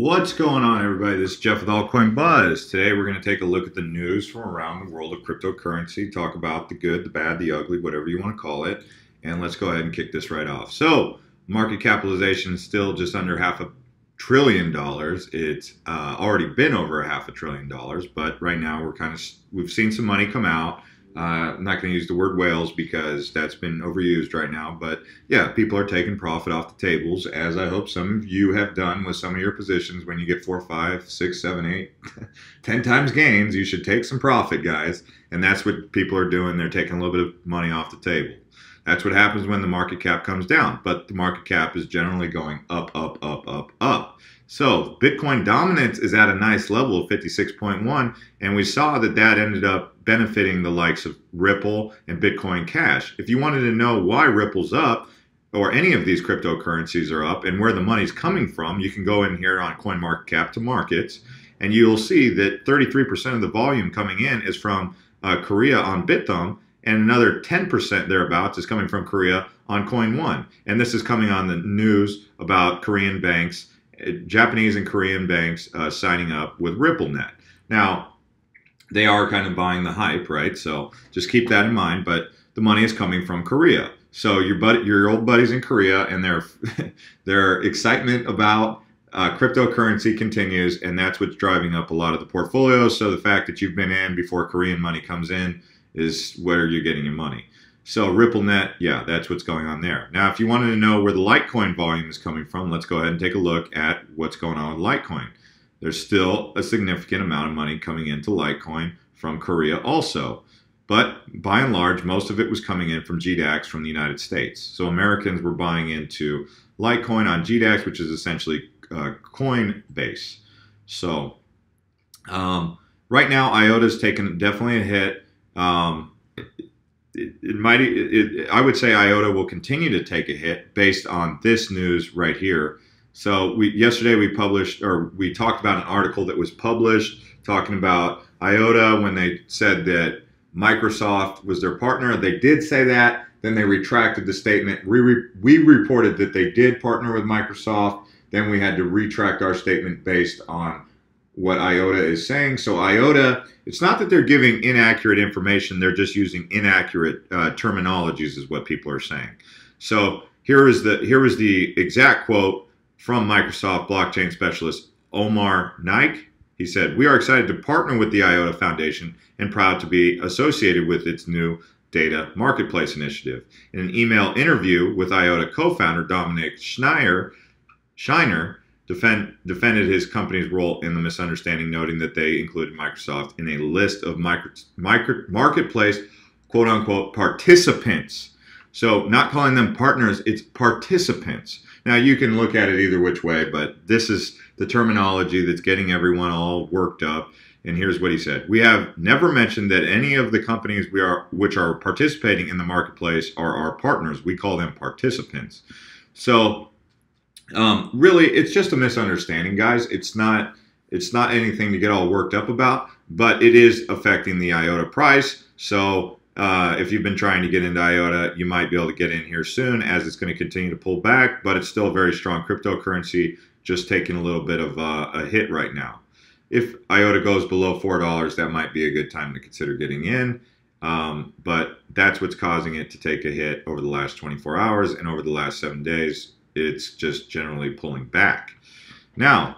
What's going on, everybody? This is Jeff with Altcoin Buzz. Today we're going to take a look at the news from around the world of cryptocurrency, talk about the good, the bad, the ugly, whatever you want to call it, and let's go ahead and kick this right off. So, market capitalization is still just under $500 billion. It's already been over $500 billion, but right now we've seen some money come out. I'm not going to use the word whales because that's been overused right now. But yeah, people are taking profit off the tables, as I hope some of you have done with some of your positions. When you get 4, 5, 6, 7, 8, 10 times gains, you should take some profit, guys. And that's what people are doing. They're taking a little bit of money off the table. That's what happens when the market cap comes down. But the market cap is generally going up, up, up, up, up. So Bitcoin dominance is at a nice level of 56.1, and we saw that ended up benefiting the likes of Ripple and Bitcoin Cash. If you wanted to know why Ripple's up, or any of these cryptocurrencies are up, and where the money's coming from, you can go in here on CoinMarketCap to markets, and you'll see that 33% of the volume coming in is from Korea on Bithumb, and another 10% thereabouts is coming from Korea on Coin1. And this is coming on the news about Korean banks, Japanese and Korean banks signing up with RippleNet. Now, they are kind of buying the hype, right? So just keep that in mind. But the money is coming from Korea. So your old buddies in Korea and their excitement about cryptocurrency continues, and that's what's driving up a lot of the portfolios. So the fact that you've been in before Korean money comes in is where you're getting your money. So RippleNet, yeah, that's what's going on there. Now, if you wanted to know where the Litecoin volume is coming from, let's go ahead and take a look at what's going on with Litecoin. There's still a significant amount of money coming into Litecoin from Korea also. But by and large, most of it was coming in from GDAX from the United States. So Americans were buying into Litecoin on GDAX, which is essentially Coinbase. So right now, IOTA is taking definitely a hit. I would say IOTA will continue to take a hit based on this news right here. So yesterday we talked about an article that was published talking about IOTA when they said that Microsoft was their partner. They did say that. Then they retracted the statement. We reported that they did partner with Microsoft. Then we had to retract our statement based on what IOTA is saying. So IOTA, it's not that they're giving inaccurate information, they're just using inaccurate terminologies is what people are saying. So here was the exact quote from Microsoft blockchain specialist Omar Naik. He said, "We are excited to partner with the IOTA Foundation and proud to be associated with its new data marketplace initiative." In an email interview with IOTA co-founder Dominic Shiner defended his company's role in the misunderstanding, noting that they included Microsoft in a list of marketplace quote-unquote participants. So not calling them partners, it's participants. Now you can look at it either which way, but this is the terminology that's getting everyone all worked up. And here's what he said. "We have never mentioned that any of the companies which are participating in the marketplace are our partners. We call them participants." So really, it's just a misunderstanding, guys. It's not anything to get all worked up about, but it is affecting the IOTA price. So if you've been trying to get into IOTA, you might be able to get in here soon, as it's going to continue to pull back, but it's still a very strong cryptocurrency, just taking a little bit of a hit right now. If IOTA goes below $4, that might be a good time to consider getting in. But that's what's causing it to take a hit over the last 24 hours and over the last 7 days. It's just generally pulling back. Now,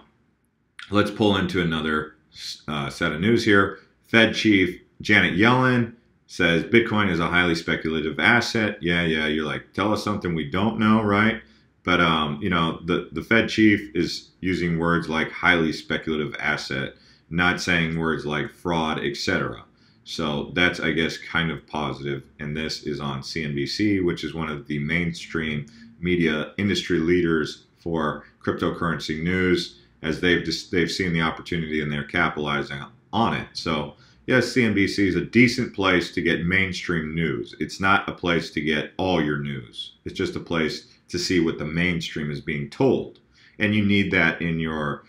let's pull into another set of news here. Fed Chief Janet Yellen says Bitcoin is a highly speculative asset. Yeah, you're like, tell us something we don't know, right? But, you know, the Fed Chief is using words like highly speculative asset, not saying words like fraud, etc. So that's, I guess, kind of positive. And this is on CNBC, which is one of the mainstream media industry leaders for cryptocurrency news, as they've seen the opportunity and they're capitalizing on it. So yes, CNBC is a decent place to get mainstream news. It's not a place to get all your news. It's just a place to see what the mainstream is being told. And you need that in your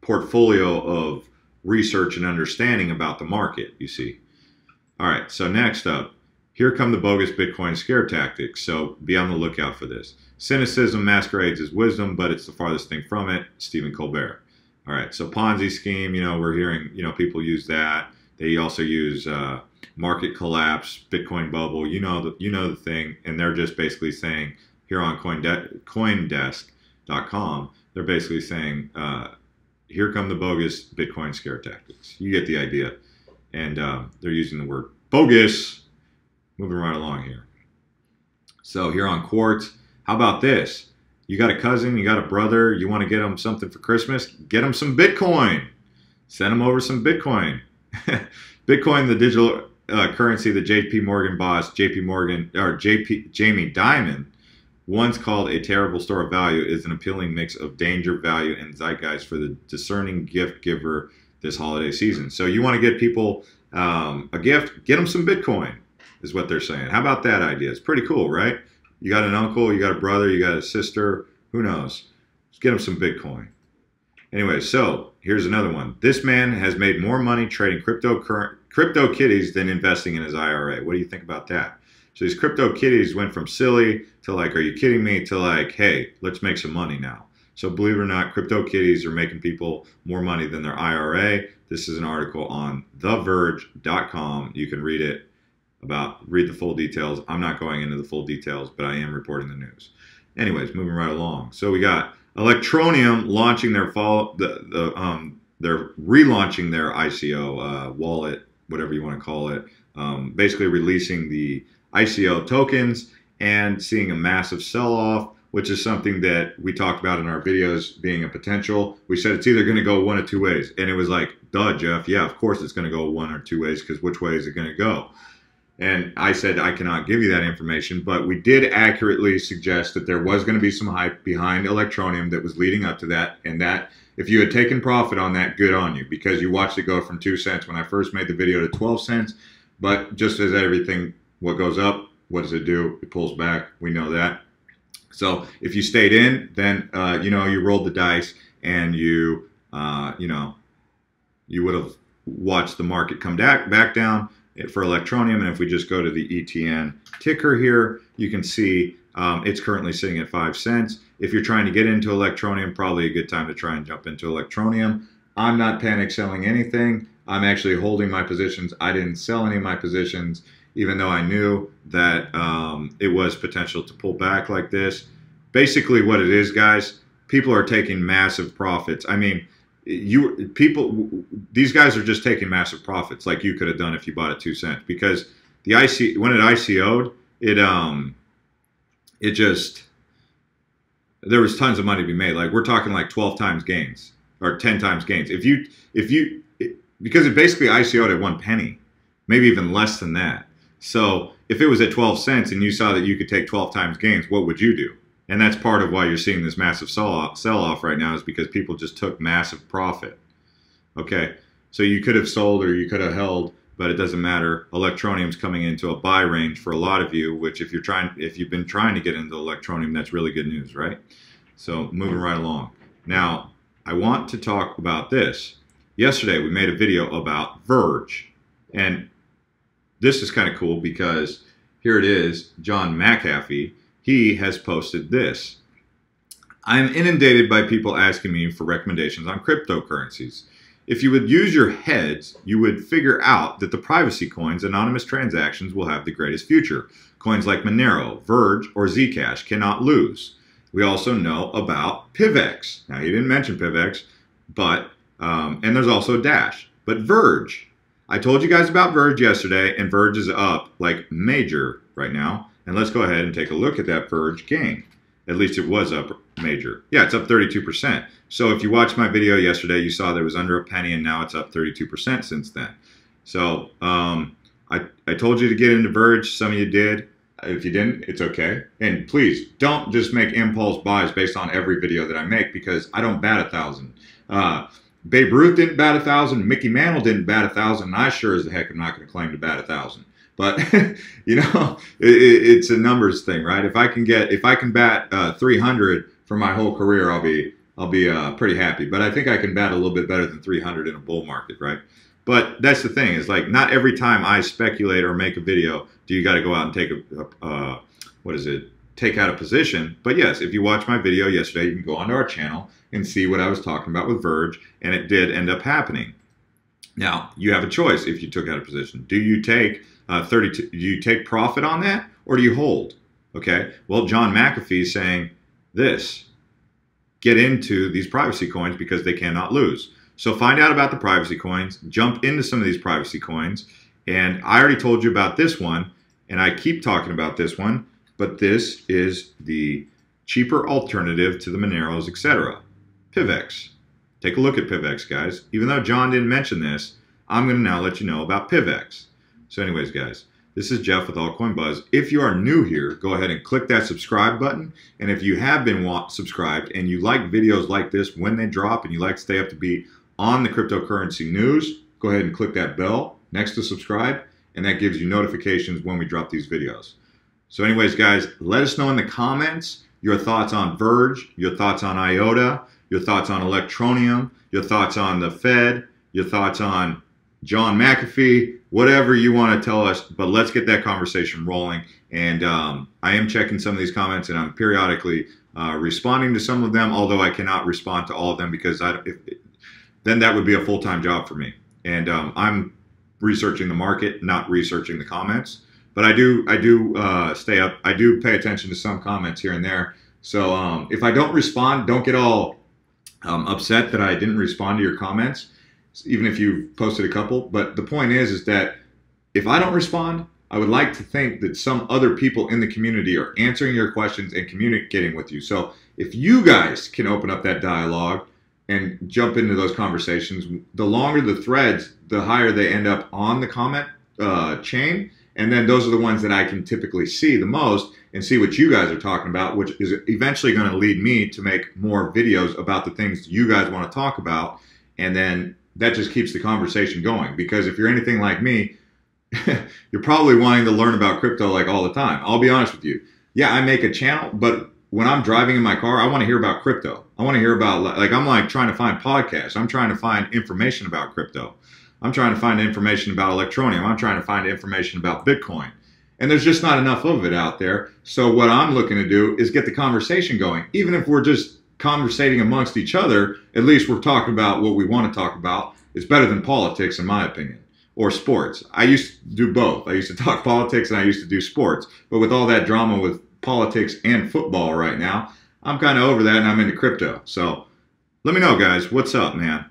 portfolio of research and understanding about the market, you see. All right, so next up, Here come the bogus Bitcoin scare tactics, so be on the lookout for this. Cynicism masquerades as wisdom, but it's the farthest thing from it. Stephen Colbert. All right, so Ponzi scheme, we're hearing, people use that. They also use market collapse, Bitcoin bubble, you know the thing, and they're just basically saying here on CoinDesk.com, they're basically saying, here come the bogus Bitcoin scare tactics. You get the idea, and they're using the word bogus. Moving right along here. So here on Quartz, how about this? You got a cousin, you got a brother, you want to get them something for Christmas? Get them some Bitcoin. Send them over some Bitcoin. Bitcoin, the digital currency that JP Morgan boss, Jamie Dimon, once called a terrible store of value, is an appealing mix of danger, value, and zeitgeist for the discerning gift giver this holiday season. So you want to get people a gift, get them some Bitcoin, is what they're saying. How about that idea? It's pretty cool, right? You got an uncle, you got a brother, you got a sister, who knows? Just get them some Bitcoin. Anyway, so here's another one. This man has made more money trading Krypto Kitties than investing in his IRA. What do you think about that? So these Krypto Kitties went from silly to like, are you kidding me, to like, hey, let's make some money now. So believe it or not, Krypto Kitties are making people more money than their IRA. This is an article on theverge.com. You can read it. Read the full details. I'm not going into the full details, but I am reporting the news. Anyways, moving right along. So we got Electroneum launching their they're relaunching their ICO wallet, whatever you want to call it. Basically releasing the ICO tokens and seeing a massive sell-off, which is something that we talked about in our videos being a potential. We said it's either going to go one of two ways, and it was like, duh, Jeff. Yeah, of course it's going to go one or two ways, because which way is it going to go? And I said I cannot give you that information, but we did accurately suggest that there was going to be some hype behind Electroneum that was leading up to that, and that if you had taken profit on that, good on you, because you watched it go from 2 cents when I first made the video to 12 cents. But just as everything, what goes up, what does it do? It pulls back. We know that. So if you stayed in, then you rolled the dice, and you would have watched the market come back down for Electroneum. And if we just go to the ETN ticker here, you can see it's currently sitting at 5 cents. If you're trying to get into Electroneum, probably a good time to try and jump into Electroneum. I'm not panic selling anything. I'm actually holding my positions. I didn't sell any of my positions, even though I knew that it was potential to pull back like this. Basically what it is, guys, people are taking massive profits. I mean, these guys are just taking massive profits like you could have done if you bought at 2 cents, because when it ICO'd, there was tons of money to be made. Like, we're talking like 12 times gains or 10 times gains. Because it basically ICO'd at 1 penny, maybe even less than that. So if it was at 12 cents and you saw that you could take 12 times gains, what would you do? And that's part of why you're seeing this massive sell-off right now, is because people just took massive profit. Okay, so you could have sold or you could have held, but it doesn't matter. Electroneum's coming into a buy range for a lot of you, which if you've been trying to get into Electroneum, that's really good news, right? So moving right along. Now, I want to talk about this. Yesterday, we made a video about Verge, and this is kind of cool because here it is, John McAfee. He has posted this. I am inundated by people asking me for recommendations on cryptocurrencies. If you would use your heads, you would figure out that the privacy coins, anonymous transactions, will have the greatest future. Coins like Monero, Verge, or Zcash cannot lose. We also know about PivX. Now, he didn't mention PivX, but, and there's also Dash. But Verge, I told you guys about Verge yesterday, and Verge is up like major right now. And let's go ahead and take a look at that Verge gain. At least it was up major. Yeah, it's up 32%. So if you watched my video yesterday, you saw that it was under a penny, and now it's up 32% since then. So I told you to get into Verge. Some of you did. If you didn't, it's okay. And please, don't just make impulse buys based on every video that I make, because I don't bat 1,000. Babe Ruth didn't bat 1,000. Mickey Mantle didn't bat 1,000. And I sure as the heck am not going to claim to bat 1,000. But it's a numbers thing, right? If I can bat 300 for my whole career, I'll be pretty happy. But I think I can bat a little bit better than 300 in a bull market, right? But that's the thing, is like, not every time I speculate or make a video do you got to go out and take take out a position? But yes, if you watch my video yesterday, you can go onto our channel and see what I was talking about with Verge, and it did end up happening. Now, you have a choice if you took out a position. Do you take do you take profit on that, or do you hold? Okay, well, John McAfee is saying this: get into these privacy coins because they cannot lose. So find out about the privacy coins, jump into some of these privacy coins, and I already told you about this one, and I keep talking about this one, but this is the cheaper alternative to the Moneros, etc. PivX. Take a look at PivX, guys. Even though John didn't mention this, I'm going to now let you know about PivX. So anyways, guys, this is Jeff with Altcoin Buzz. If you are new here, go ahead and click that subscribe button. And if you have been subscribed and you like videos like this when they drop and you like to stay up to be on the cryptocurrency news, go ahead and click that bell next to subscribe, and that gives you notifications when we drop these videos. So anyways, guys, let us know in the comments your thoughts on Verge, your thoughts on IOTA, your thoughts on Electroneum, your thoughts on the Fed, your thoughts on John McAfee, whatever you want to tell us, but let's get that conversation rolling. And I am checking some of these comments, and I'm periodically responding to some of them, although I cannot respond to all of them because then that would be a full-time job for me. And I'm researching the market, not researching the comments. But I do stay up. I do pay attention to some comments here and there. So if I don't respond, don't get all upset that I didn't respond to your comments, even if you posted a couple. But the point is that if I don't respond, I would like to think that some other people in the community are answering your questions and communicating with you. So if you guys can open up that dialogue and jump into those conversations, the longer the threads, the higher they end up on the comment chain. And then those are the ones that I can typically see the most and see what you guys are talking about, which is eventually going to lead me to make more videos about the things you guys want to talk about. And then that just keeps the conversation going. Because if you're anything like me, you're probably wanting to learn about crypto like all the time. I'll be honest with you. Yeah, I make a channel, but when I'm driving in my car, I want to hear about crypto. I want to hear about, like, I'm like trying to find podcasts. I'm trying to find information about crypto. I'm trying to find information about Electroneum. I'm trying to find information about Bitcoin. And there's just not enough of it out there. So what I'm looking to do is get the conversation going. Even if we're just conversating amongst each other, at least we're talking about what we want to talk about. It's better than politics, in my opinion, or sports. I used to do both. I used to talk politics and I used to do sports. But with all that drama with politics and football right now, I'm kind of over that and I'm into crypto. So let me know, guys. What's up, man?